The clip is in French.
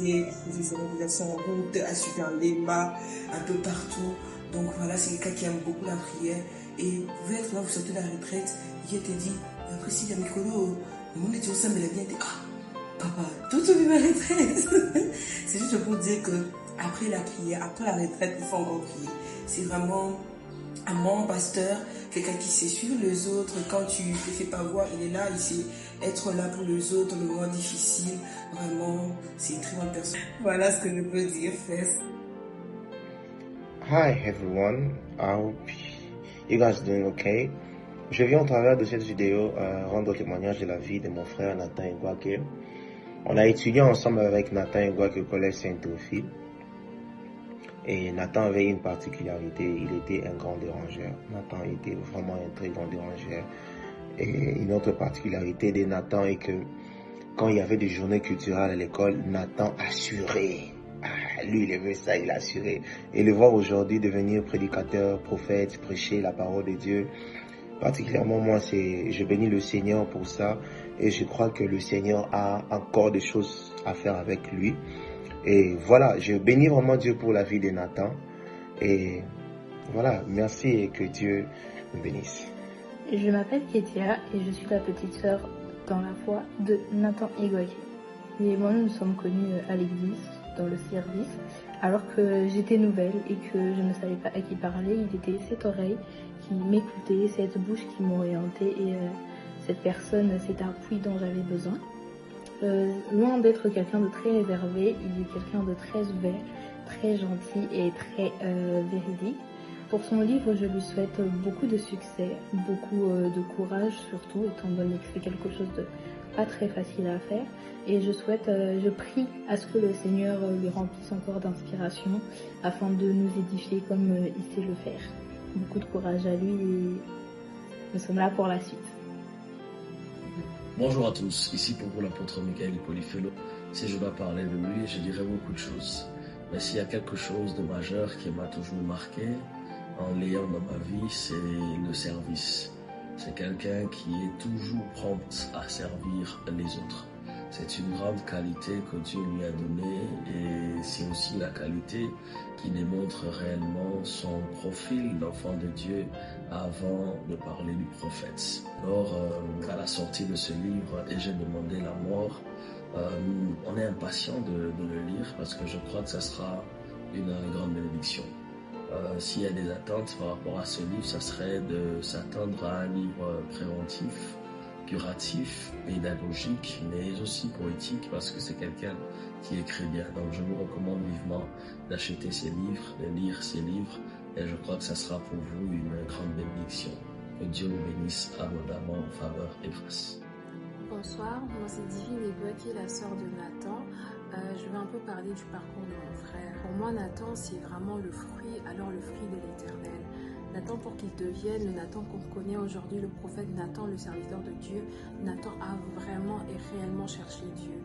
il faisait ses réalisations en route, a su faire les mâts un peu partout. Donc voilà, c'est quelqu'un qui aime beaucoup la prière. Et vous pouvez être là, vous sortez de la retraite, il te dit, après si il y a Mikolo, le monde est toujours ça, mais il a bien dit, ah, papa, toute ma retraite. C'est juste pour dire que après la prière, après la retraite, il faut encore prier. C'est vraiment un bon pasteur, quelqu'un qui sait suivre les autres. Quand tu ne te fais pas voir, il est là, il sait être là pour les autres, le moment difficile. Vraiment, c'est une très bonne personne. Voilà ce que je peux dire, Fess. Hi everyone, I hope you guys are doing okay. Je viens au travers de cette vidéo rendre témoignage de la vie de mon frère Nathan Igwake. On a étudié ensemble avec Nathan Igwake au collège Saint-Théophile. Et Nathan avait une particularité, il était un grand dérangeur. Nathan était vraiment un très grand dérangeur. Et une autre particularité de Nathan est que quand il y avait des journées culturelles à l'école, Nathan assurait. Lui, il aimait ça, il assurait. Et le voir aujourd'hui devenir prédicateur, prophète, prêcher la parole de Dieu, particulièrement moi, je bénis le Seigneur pour ça. Et je crois que le Seigneur a encore des choses à faire avec lui. Et voilà, je bénis vraiment Dieu pour la vie de Nathan. Et voilà, merci et que Dieu me bénisse. Je m'appelle Ketia et je suis la petite sœur dans la foi de Nathan Igwake. Et moi, nous nous sommes connus à l'église, dans le service, alors que j'étais nouvelle et que je ne savais pas à qui parler. Il était cette oreille qui m'écoutait, cette bouche qui m'orientait et cette personne, cet appui dont j'avais besoin. Loin d'être quelqu'un de très réservé, il est quelqu'un de très ouvert, très gentil et très véridique. Pour son livre, je lui souhaite beaucoup de succès, beaucoup de courage surtout, étant donné que c'est quelque chose de pas très facile à faire. Et je prie à ce que le Seigneur lui remplisse encore d'inspiration afin de nous édifier comme il sait le faire. Beaucoup de courage à lui et nous sommes là pour la suite. Bonjour à tous, ici pour vous l'apôtre Michael Polifelo. Si je dois parler de lui, je dirais beaucoup de choses. Mais s'il y a quelque chose de majeur qui m'a toujours marqué en l'ayant dans ma vie, c'est le service. C'est quelqu'un qui est toujours prompt à servir les autres. C'est une grande qualité que Dieu lui a donnée et c'est aussi la qualité qui démontre réellement son profil d'enfant de Dieu avant de parler du prophète. Alors, à la sortie de ce livre, et j'ai demandé la mort, on est impatient de le lire parce que je crois que ça sera une grande bénédiction. S'il y a des attentes par rapport à ce livre, ça serait de s'attendre à un livre préventif, curatif, pédagogique, mais aussi poétique parce que c'est quelqu'un qui écrit bien. Donc je vous recommande vivement d'acheter ses livres, de lire ses livres et je crois que ça sera pour vous une grande bénédiction. Que Dieu vous bénisse abondamment en faveur et grâce. Bonsoir, moi c'est Divine Igwake, la sœur de Nathan. Je vais un peu parler du parcours de mon frère. Pour moi, Nathan, c'est vraiment le fruit de l'Éternel. Nathan, pour qu'il devienne le Nathan qu'on connaît aujourd'hui, le prophète Nathan, le serviteur de Dieu, Nathan a vraiment et réellement cherché Dieu.